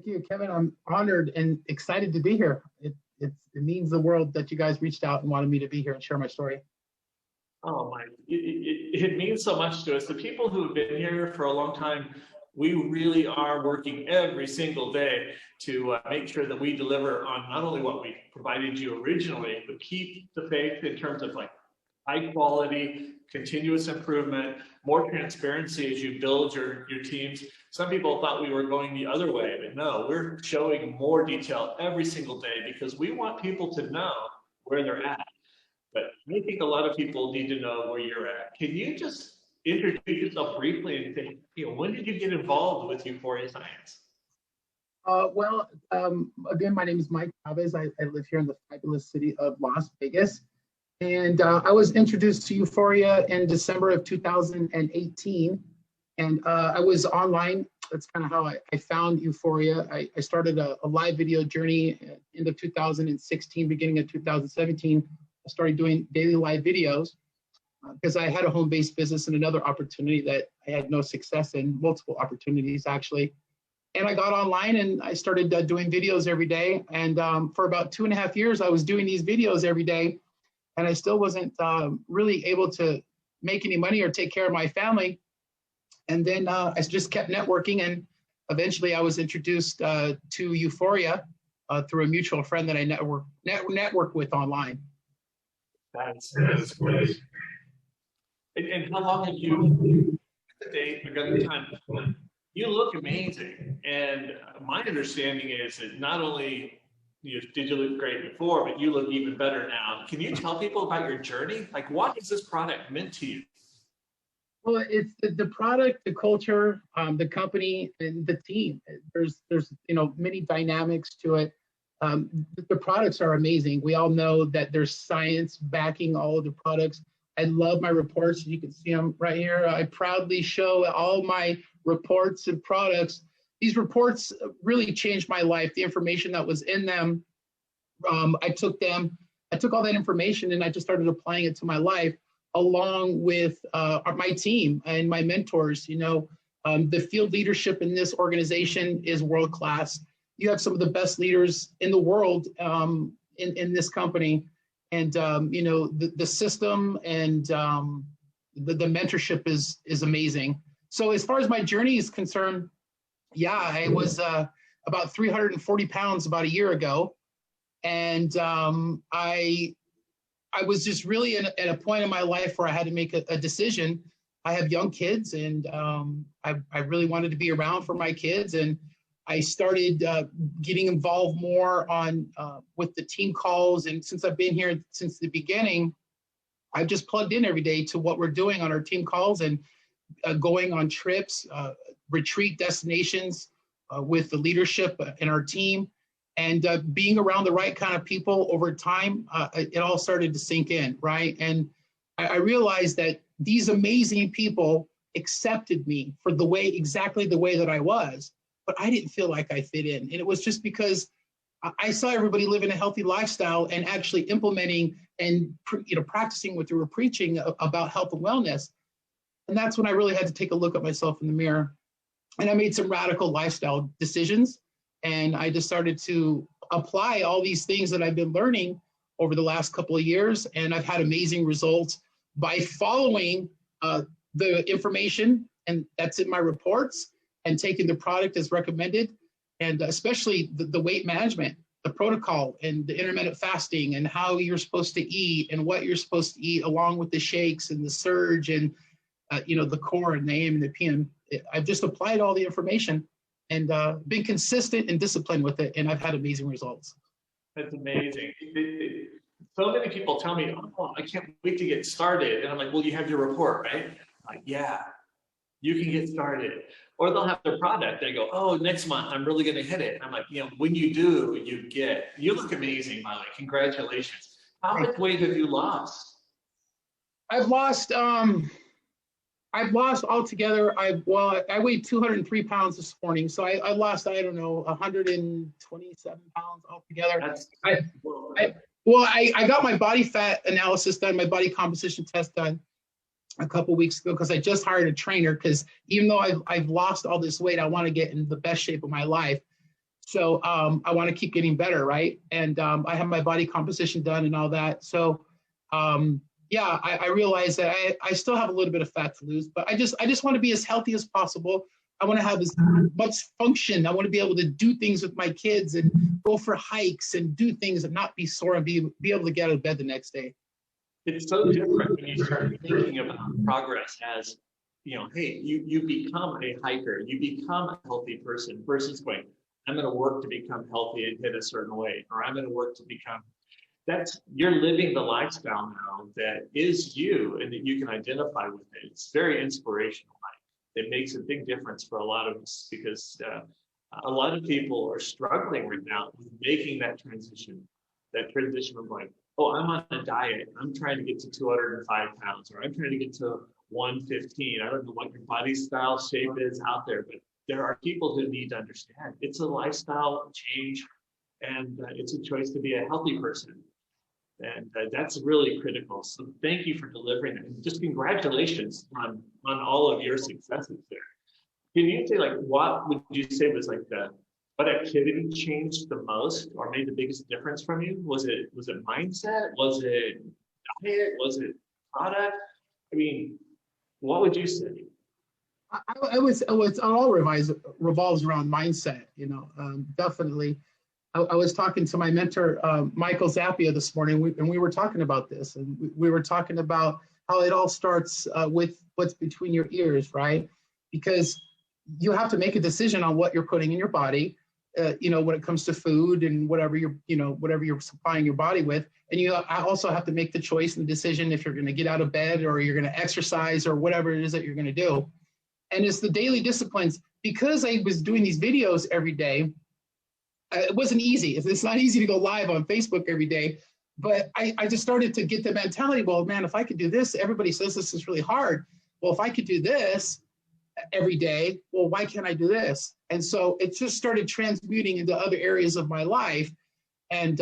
Thank you, Kevin. I'm honored and excited to be here. It means the world that you guys reached out and wanted me to be here and share my story. Oh, Mike, it means so much to us. The people who have been here for a long time, we really are working every single day to make sure that we deliver on not only what we provided you originally, but keep the faith in terms of like high quality, continuous improvement, more transparency as you build your teams. Some people thought we were going the other way, but no, we're showing more detail every single day because we want people to know where they're at. But I think a lot of people need to know where you're at. Can you just introduce yourself briefly and say, when did you get involved with Uforia Science? Again, my name is Mike Cavez. I live here in the fabulous city of Las Vegas. And I was introduced to Uforia in December of 2018. And I was online. That's kind of how I found Uforia. I started a live video journey at the end of 2016, beginning of 2017. I started doing daily live videos because I had a home-based business and another opportunity that I had no success in, multiple opportunities actually. And I got online and I started doing videos every day. And for about 2.5 years, I was doing these videos every day. And I still wasn't really able to make any money or take care of my family. And then I just kept networking, and eventually I was introduced to Uforia through a mutual friend that I networked with online. That's great. And how long have you the time? You look amazing. And my understanding is that not only did you look great before, but you look even better now. Can you tell people about your journey? Like, what has this product meant to you? Well, it's the product, the culture, the company, and the team. There's many dynamics to it. The products are amazing. We all know that there's science backing all of the products. I love my reports. You can see them right here. I proudly show all my reports and products. These reports really changed my life. The information that was in them, I took all that information and I just started applying it to my life, along with my team and my mentors. The field leadership in this organization is world class. You have some of the best leaders in the world in this company, and the system and the mentorship is amazing. So as far as my journey is concerned, yeah, I was about 340 pounds about a year ago, and I was just really at a point in my life where I had to make a decision. I have young kids, and I really wanted to be around for my kids, and I started getting involved more with the team calls. And since I've been here since the beginning, I've just plugged in every day to what we're doing on our team calls and going on trips, retreat destinations with the leadership in our team. And being around the right kind of people over time, it all started to sink in, right? And I realized that these amazing people accepted me for exactly the way that I was, but I didn't feel like I fit in. And it was just because I saw everybody living a healthy lifestyle and actually implementing and practicing what they were preaching about health and wellness. And that's when I really had to take a look at myself in the mirror. And I made some radical lifestyle decisions. And I just started to apply all these things that I've been learning over the last couple of years. And I've had amazing results by following the information, and that's in my reports, and taking the product as recommended, and especially the weight management, the protocol, and the intermittent fasting, and how you're supposed to eat, and what you're supposed to eat, along with the shakes and the surge, and the core and the AM and the PM. I've just applied all the information and been consistent and disciplined with it, and I've had amazing results. That's amazing. So many people tell me, oh, I can't wait to get started. And I'm like, well, you have your report, right? I'm like, yeah, you can get started. Or they'll have their product. They go, oh, next month, I'm really going to hit it. And I'm like, when you do, you look amazing, Miley. Congratulations. How much weight have you lost? I've lost altogether. I weighed 203 pounds this morning, so I lost 127 pounds altogether. I got my body fat analysis done, my body composition test done a couple weeks ago, because I just hired a trainer. Because even though I've lost all this weight, I want to get in the best shape of my life. So I want to keep getting better, right? And I have my body composition done and all that. So yeah, I realize that I still have a little bit of fat to lose, but I just want to be as healthy as possible. I want to have as much function. I want to be able to do things with my kids and go for hikes and do things and not be sore and be able to get out of bed the next day. It's so different when you start thinking about progress as, hey, you become a hiker, you become a healthy person versus going, I'm going to work to become healthy and hit a certain weight, or I'm going to work to become, you're living the lifestyle now that is you and that you can identify with it. It's very inspirational. It makes a big difference for a lot of us because a lot of people are struggling right now with making that transition of going, oh, I'm on a diet. I'm trying to get to 205 pounds, or I'm trying to get to 115. I don't know what your body style shape is out there, but there are people who need to understand it's a lifestyle change and it's a choice to be a healthy person. And that's really critical. So thank you for delivering it. And just congratulations on all of your successes there. Can you say, like, what would you say was like what activity changed the most or made the biggest difference from you? Was it mindset? Was it diet? Was it product? I mean, what would you say? It all revolves around mindset, definitely. I was talking to my mentor, Michael Zappia, this morning, and we were talking about this, and we were talking about how it all starts with what's between your ears, right? Because you have to make a decision on what you're putting in your body, when it comes to food and whatever you're supplying your body with, and you also have to make the choice and the decision if you're going to get out of bed or you're going to exercise or whatever it is that you're going to do. And it's the daily disciplines. Because I was doing these videos every day, it wasn't easy. It's not easy to go live on Facebook every day, but I just started to get the mentality, well, man, if I could do this, everybody says this is really hard. Well, if I could do this every day, well, why can't I do this? And so it just started transmuting into other areas of my life. And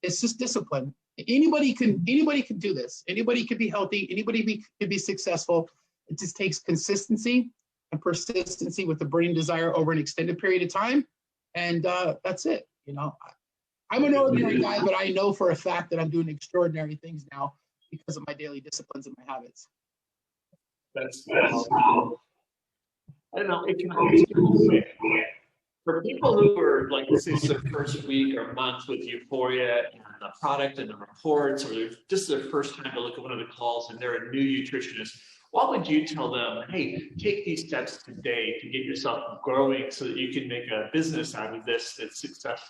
it's just discipline. Anybody can do this. Anybody can be healthy. Anybody can be successful. It just takes consistency and persistency with a burning desire over an extended period of time. And that's it. I'm an ordinary guy, but I know for a fact that I'm doing extraordinary things now because of my daily disciplines and my habits. That's I don't know. It can always be quick. For people who are, like, this is their first week or month with Uforia and the product and the reports, or just their first time to look at one of the calls and they're a new nutritionist, what would you tell them? Hey, take these steps today to get yourself growing so that you can make a business out of this that's successful.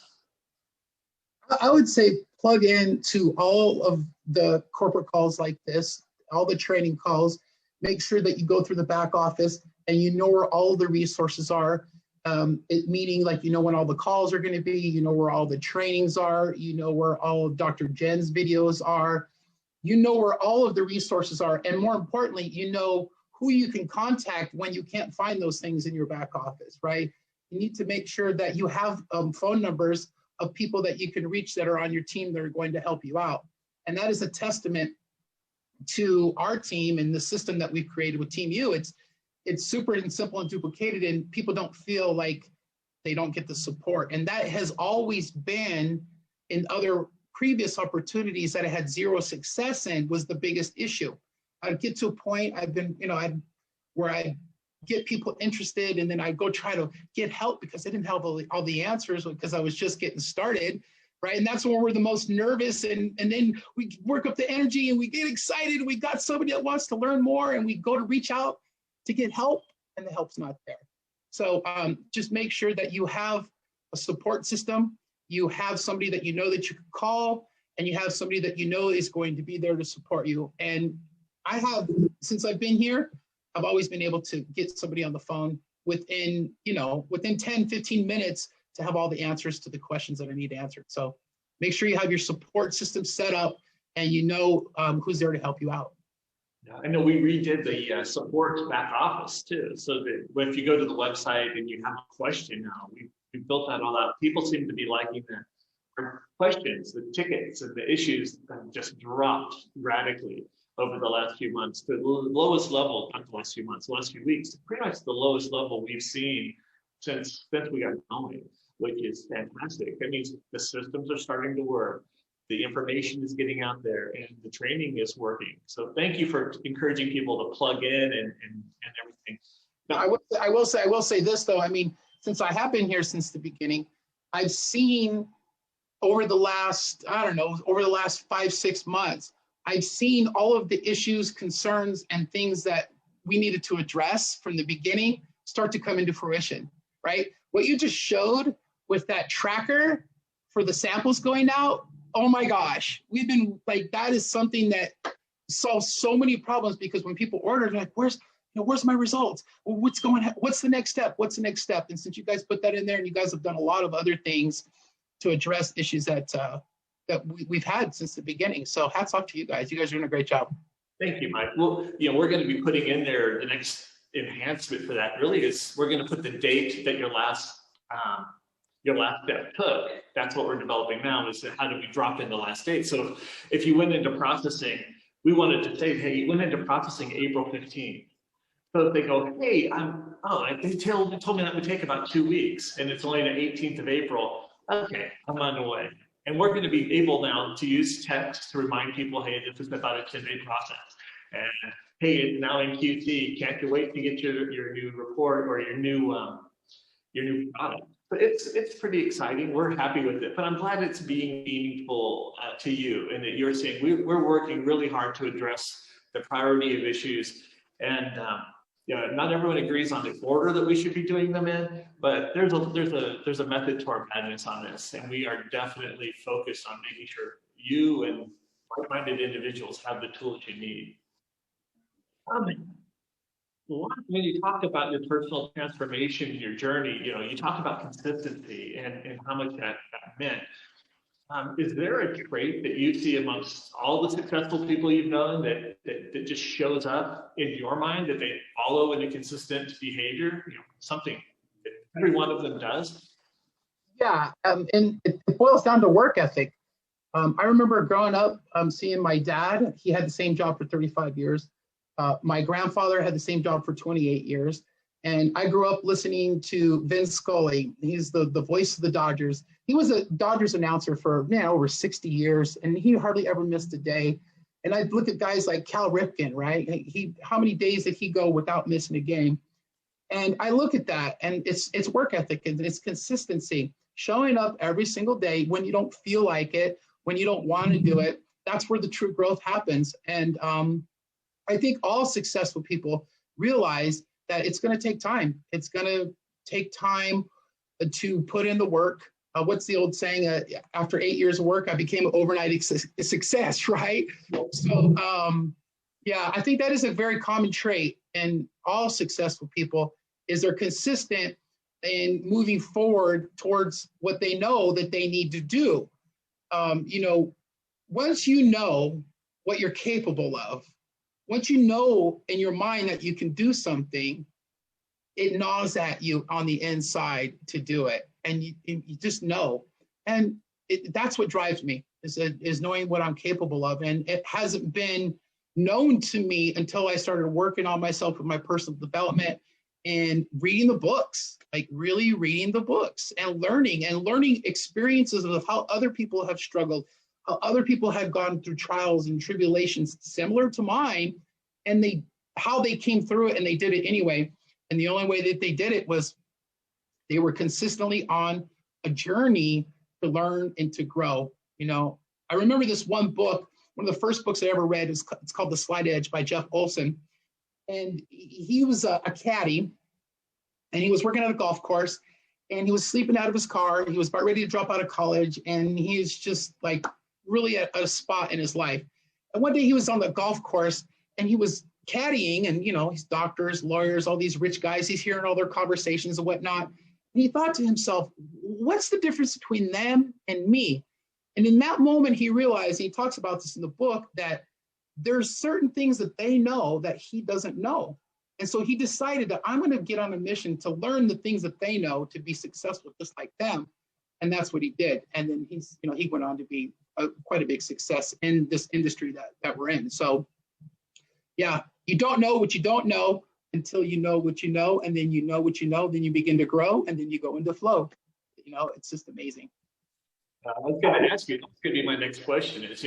I would say plug in to all of the corporate calls like this, all the training calls. Make sure that you go through the back office and you know where all the resources are. Meaning, like, when all the calls are going to be, where all the trainings are, where all of Dr. Jen's videos are. Where all of the resources are, and more importantly, who you can contact when you can't find those things in your back office, right? You need to make sure that you have phone numbers of people that you can reach that are on your team that are going to help you out. And that is a testament to our team and the system that we've created with Team U. It's super and simple and duplicated, and people don't feel like they don't get the support. And that has always been in other previous opportunities that I had zero success in was the biggest issue. I'd get to a point where I'd get people interested, and then I'd go try to get help because I didn't have all the answers because I was just getting started, right? And that's when we're the most nervous, and then we work up the energy and we get excited. We got somebody that wants to learn more, and we go to reach out to get help, and the help's not there. So just make sure that you have a support system. You have somebody that that you can call, and you have somebody that is going to be there to support you. And I have, since I've been here, I've always been able to get somebody on the phone within 10, 15 minutes to have all the answers to the questions that I need answered. So make sure you have your support system set up and who's there to help you out. I know we redid the support back office too. So that if you go to the website and you have a question now, we built that all out. People seem to be liking that. Our questions, the tickets, and the issues have just dropped radically over the last few months to the lowest level, not the last few months, the last few weeks, pretty much the lowest level we've seen since we got going. which is fantastic. That means the systems are starting to work, the information is getting out there, and the training is working. So thank you for encouraging people to plug in and everything. Now, I will say this though. I mean, since I have been here since the beginning, I've seen over the last, I don't know, over the last 5-6 months, I've seen all of the issues, concerns, and things that we needed to address from the beginning start to come into fruition, right? What you just showed with that tracker for the samples going out, oh my gosh, we've been like, that is something that solves so many problems, because when people order, they're like, where's my results? Well, what's the next step? What's the next step? And since you guys put that in there, and you guys have done a lot of other things to address issues that we've had since the beginning. So hats off to you guys. You guys are doing a great job. Thank you, Mike. Well, we're going to be putting in there the next enhancement for that. Really, is we're going to put the date that your last step took. That's what we're developing now. Is how do we drop in the last date? So if you went into processing, we wanted to say, hey, you went into processing April 15th. So if they go, hey, they told me that would take about 2 weeks, and it's only the 18th of April. Okay, I'm on the way. And we're going to be able now to use text to remind people, hey, this is about a 10-day process. And hey, it's now in QC. Can't you wait to get your new report or your new product? But it's pretty exciting. We're happy with it. But I'm glad it's being meaningful to you, and that you're saying we're working really hard to address the priority of issues. And not everyone agrees on the order that we should be doing them in, but there's a method to our madness on this, and we are definitely focused on making sure you and like-minded individuals have the tools you need. When you talk about your personal transformation, your journey, you talk about consistency and how much that meant. Is there a trait that you see amongst all the successful people you've known that just shows up in your mind, that they follow in a consistent behavior? Something that every one of them does? Yeah, and it boils down to work ethic. I remember growing up, seeing my dad. He had the same job for 35 years. My grandfather had the same job for 28 years. And I grew up listening to Vin Scully. He's the voice of the Dodgers. He was a Dodgers announcer for over 60 years, and he hardly ever missed a day. And I'd look at guys like Cal Ripken, right? How many days did he go without missing a game? And I look at that, and it's work ethic, and it's consistency. Showing up every single day when you don't feel like it, when you don't want to do it, that's where the true growth happens. And I think all successful people realize that it's going to take time. It's going to take time to put in the work. What's the old saying? After 8 years of work, I became an overnight success, right? So, I think that is a very common trait in all successful people, is they're consistent in moving forward towards what they know that they need to do. Once you know what you're capable of, once you know in your mind that you can do something, it gnaws at you on the inside to do it. And you just know. And that's what drives me, is knowing what I'm capable of. And it hasn't been known to me until I started working on myself with my personal development and reading the books, like really reading the books and learning experiences of how other people have struggled, how other people have gone through trials and tribulations similar to mine, and how they came through it, and they did it anyway. And the only way that they did it was they were consistently on a journey to learn and to grow. I remember this one book, one of the first books I ever read, it's called The Slight Edge by Jeff Olson. And he was a caddy, and he was working at a golf course, and he was sleeping out of his car. He was about ready to drop out of college, and he's just like really at a spot in his life. And one day he was on the golf course, and he was caddying, and he's doctors, lawyers, all these rich guys. He's hearing all their conversations and whatnot. And he thought to himself, what's the difference between them and me? And in that moment, he realized, he talks about this in the book, that there's certain things that they know that he doesn't know. And so he decided that I'm going to get on a mission to learn the things that they know to be successful just like them. And that's what he did. And then he went on to be quite a big success in this industry that we're in. So yeah, you don't know what you don't know until you know what you know, and then you know what you know, then you begin to grow, and then you go into flow. It's just amazing. I was going to ask you, that's going to be my next question is,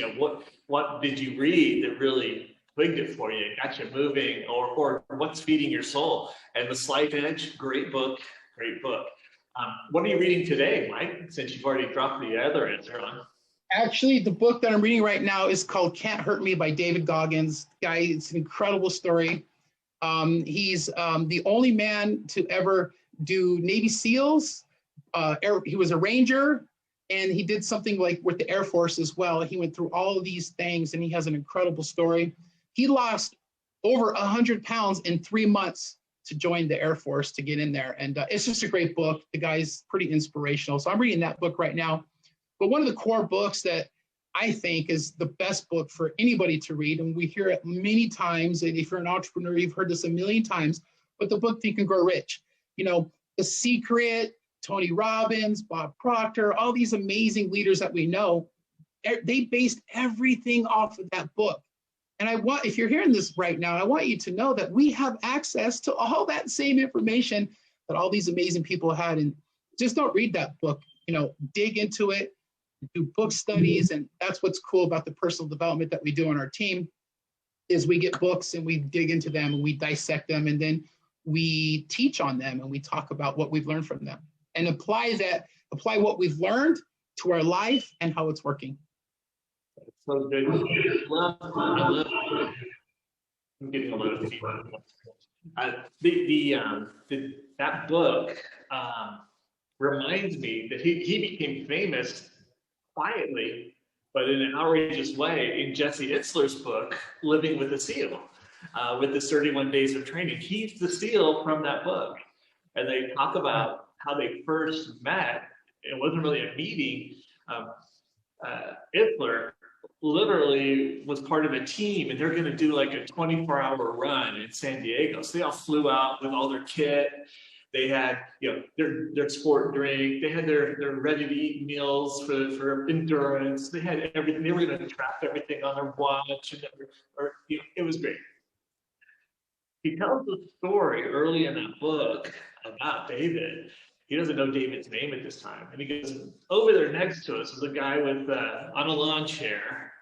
what did you read that really twigged it for you, got you moving, or what's feeding your soul? And The Slight Edge, great book, great book. What are you reading today, Mike, since you've already dropped the other answer on? Actually, the book that I'm reading right now is called Can't Hurt Me by David Goggins. Guy, it's an incredible story. He's the only man to ever do Navy SEALs. He was a Ranger, and he did something like with the Air Force as well. He went through all of these things, and he has an incredible story. He lost over 100 pounds in 3 months to join the Air Force to get in there. And it's just a great book. The guy's pretty inspirational. So I'm reading that book right now. But one of the core books that I think is the best book for anybody to read, and we hear it many times, and if you're an entrepreneur, you've heard this a million times, but the book Think and Grow Rich. The Secret, Tony Robbins, Bob Proctor, all these amazing leaders that we know, they based everything off of that book. And if you're hearing this right now, I want you to know that we have access to all that same information that all these amazing people had. And just don't read that book, dig into it, do book studies. And that's what's cool about the personal development that we do on our team is we get books and we dig into them and we dissect them. And then we teach on them and we talk about what we've learned from them and apply what we've learned to our life and how it's working. So good. I'm getting a lot of feedback. That book reminds me that he became famous quietly, but in an outrageous way in Jesse Itzler's book, Living with a SEAL, with his 31 days of training. He's the SEAL from that book. And they talk about how they first met. It wasn't really a meeting. Itzler literally was part of a team, and they're going to do like a 24-hour run in San Diego. So they all flew out with all their kit. They had, their sport drink. They had their ready-to-eat meals for endurance. They had everything. They were going to trap everything on their watch, and it was great. He tells the story early in that book about David. He doesn't know David's name at this time. And he goes, over there next to us is a guy with on a lawn chair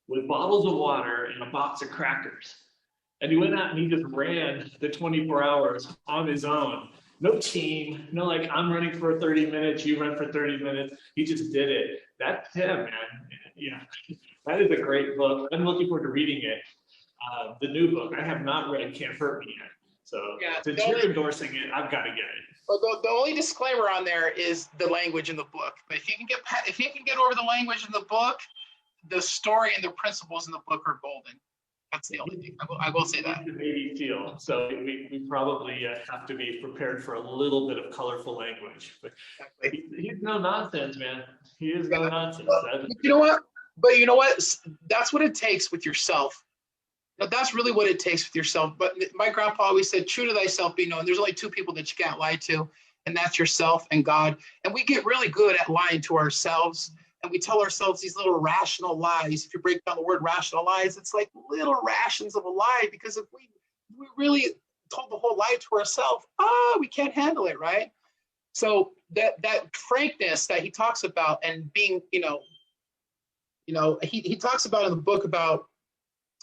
with bottles of water and a box of crackers. And he went out and he just ran the 24 hours on his own. No team, no like, I'm running for 30 minutes, you run for 30 minutes. He just did it. That's him, man. Yeah, that is a great book. I'm looking forward to reading it. The new book, I have not read Can't Hurt Me yet. So since you're endorsing it, I've got to get it. Well, the only disclaimer on there is the language in the book. But if you can get over the language in the book, the story and the principles in the book are golden. That's the only thing. I will say that. Maybe feel so. We probably have to be prepared for a little bit of colorful language. But he's no nonsense, man. He is no nonsense. You know what? But you know what? That's what it takes with yourself. Now, that's really what it takes with yourself. But my grandpa always said, true to thyself be known. There's only two people that you can't lie to, and that's yourself and God. And we get really good at lying to ourselves. And we tell ourselves these little rational lies. If you break down the word rational lies, it's like little rations of a lie. Because if we really told the whole lie to ourselves, we can't handle it, right? So that frankness that he talks about and being, he talks about in the book about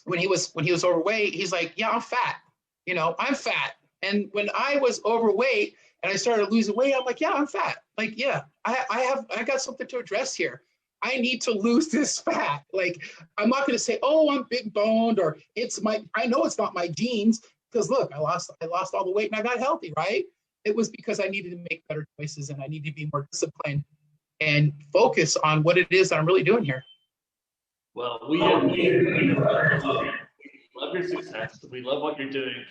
when he was overweight, he's like, yeah, I'm fat. I'm fat. And when I was overweight and I started losing weight, I'm like, yeah, I'm fat. Like, yeah, I got something to address here. I need to lose this fat. Like, I'm not going to say, oh, I'm big boned, or I know it's not my genes, because look, I lost all the weight and I got healthy, right? It was because I needed to make better choices and I need to be more disciplined and focus on what it is that I'm really doing here. Well, we love your success. We love what you're doing.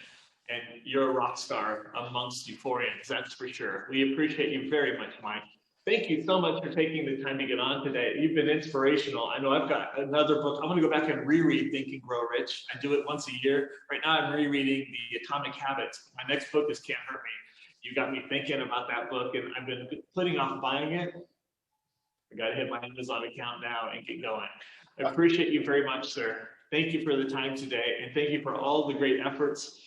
And you're a rock star amongst Uforians, that's for sure. We appreciate you very much, Mike. Thank you so much for taking the time to get on today. You've been inspirational. I know I've got another book. I'm going to go back and reread Think and Grow Rich. I do it once a year. Right now I'm rereading The Atomic Habits. My next book is Can't Hurt Me. You got me thinking about that book, and I've been putting off buying it. I got to hit my Amazon account now and get going. I appreciate you very much, sir. Thank you for the time today, and thank you for all the great efforts.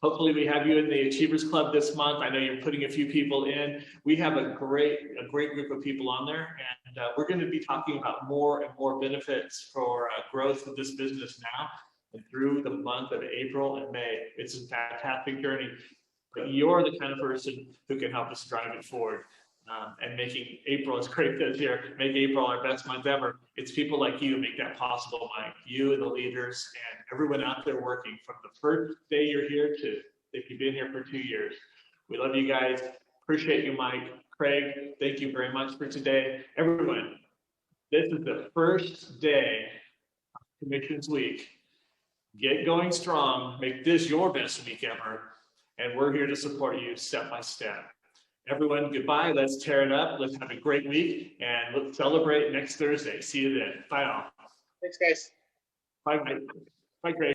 Hopefully we have you in the Achievers Club this month. I know you're putting a few people in. We have a great group of people on there, and we're going to be talking about more and more benefits for growth of this business now and through the month of April and May. It's a fantastic journey, but you're the kind of person who can help us drive it forward. And making April, as Craig says here, make April our best month ever. It's people like you who make that possible, Mike. You and the leaders and everyone out there working from the first day you're here to if you've been here for 2 years. We love you guys. Appreciate you, Mike. Craig, thank you very much for today. Everyone, this is the first day of Commissions Week. Get going strong. Make this your best week ever. And we're here to support you step by step. Everyone, goodbye. Let's tear it up. Let's have a great week, and let's celebrate next Thursday. See you then. Bye all. Thanks, guys. Bye, Mike. Bye, Craig.